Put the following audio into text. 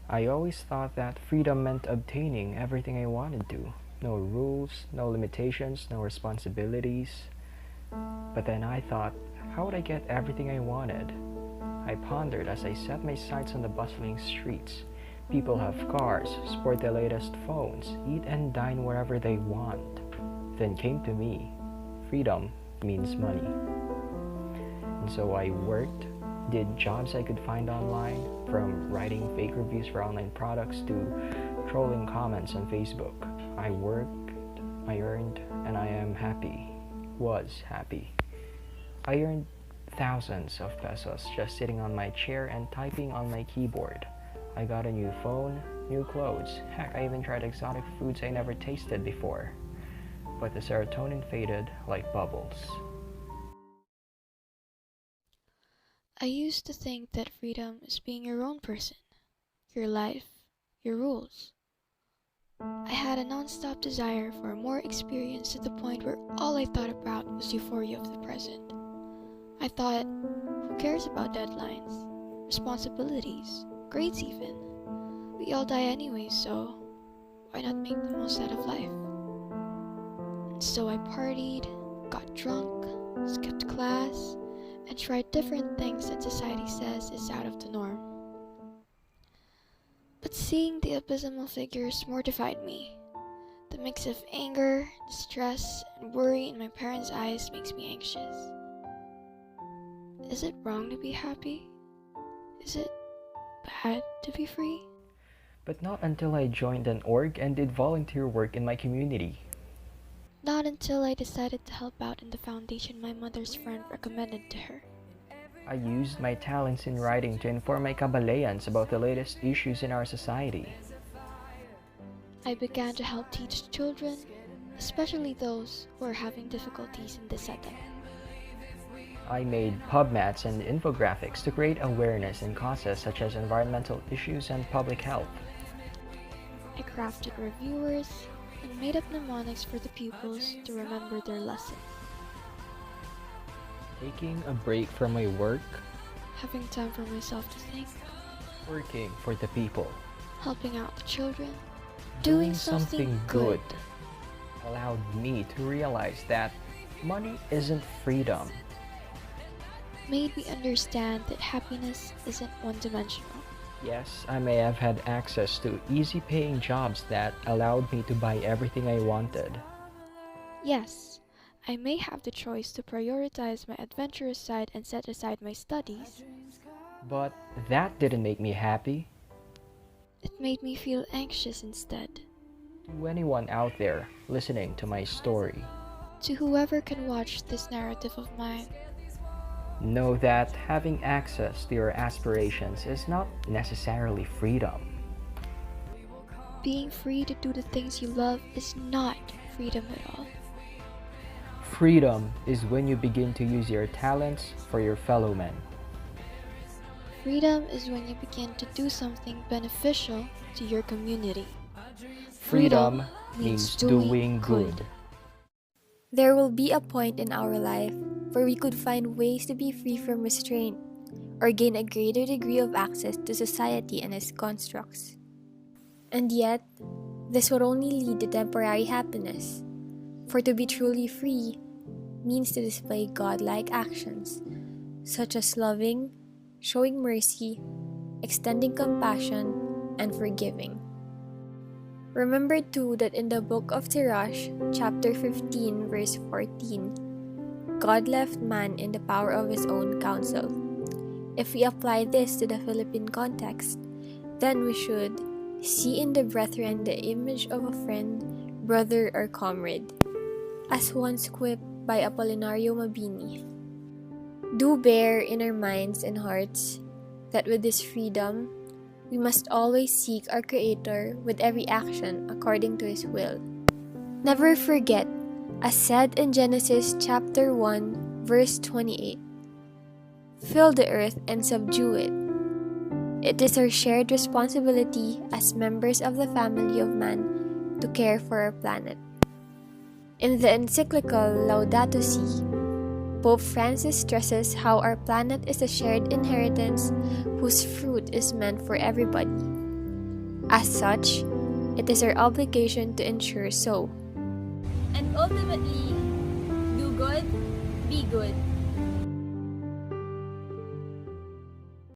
I always thought that freedom meant obtaining everything I wanted to. No rules, no limitations, no responsibilities. But then I thought, how would I get everything I wanted? I pondered as I set my sights on the bustling streets. People have cars, sport the latest phones, eat and dine wherever they want. Then came to me, freedom means money. And so I worked, did jobs I could find online, from writing fake reviews for online products to trolling comments on Facebook. I worked, I earned, and I am happy. Was happy. I earned thousands of pesos just sitting on my chair and typing on my keyboard. I got a new phone, new clothes. Heck, I even tried exotic foods I never tasted before. But the serotonin faded like bubbles. I used to think that freedom is being your own person, your life, your rules. I had a non-stop desire for more experience to the point where all I thought about was euphoria of the present. I thought, who cares about deadlines, responsibilities, grades even? We all die anyway, so why not make the most out of life? And so I partied, got drunk, skipped class, and tried different things that society says is out of the norm. But seeing the abysmal figures mortified me. The mix of anger, distress, and worry in my parents' eyes makes me anxious. Is it wrong to be happy? Is it bad to be free? But not until I joined an org and did volunteer work in my community. Not until I decided to help out in the foundation my mother's friend recommended to her. I used my talents in writing to inform my kabalayans about the latest issues in our society. I began to help teach children, especially those who are having difficulties in this setup. I made pub mats and infographics to create awareness in causes such as environmental issues and public health. I crafted reviewers and made up mnemonics for the pupils to remember their lesson. Taking a break from my work, Having time for myself to think, working for the people, helping out the children, doing something good allowed me to realize that money isn't freedom. made me understand that happiness isn't one-dimensional. Yes, I may have had access to easy-paying jobs that allowed me to buy everything I wanted. Yes, I may have the choice to prioritize my adventurous side and set aside my studies. But that didn't make me happy. It made me feel anxious instead. To anyone out there listening to my story, To whoever can watch this narrative of mine, know that having access to your aspirations is not necessarily freedom. being free to do the things you love is not freedom at all. Freedom is when you begin to use your talents for your fellow men. Freedom is when you begin to do something beneficial to your community. Freedom means doing good. There will be a point in our life where we could find ways to be free from restraint or gain a greater degree of access to society and its constructs. And yet, this would only lead to temporary happiness, for to be truly free means to display godlike actions, such as loving, showing mercy, extending compassion, and forgiving. Remember too that in the book of Sirach, chapter 15, verse 14, God left man in the power of his own counsel. If we apply this to the Philippine context, then we should see in the brethren the image of a friend, brother, or comrade, as once quipped by Apolinario Mabini. Do bear in our minds and hearts that with this freedom, we must always seek our Creator with every action according to His will. Never forget, as said in Genesis chapter 1, verse 28, fill the earth and subdue it. It is our shared responsibility as members of the family of man to care for our planet. In the encyclical Laudato Si, Pope Francis stresses how our planet is a shared inheritance whose fruit is meant for everybody. As such, it is our obligation to ensure so. And ultimately, do good, be good.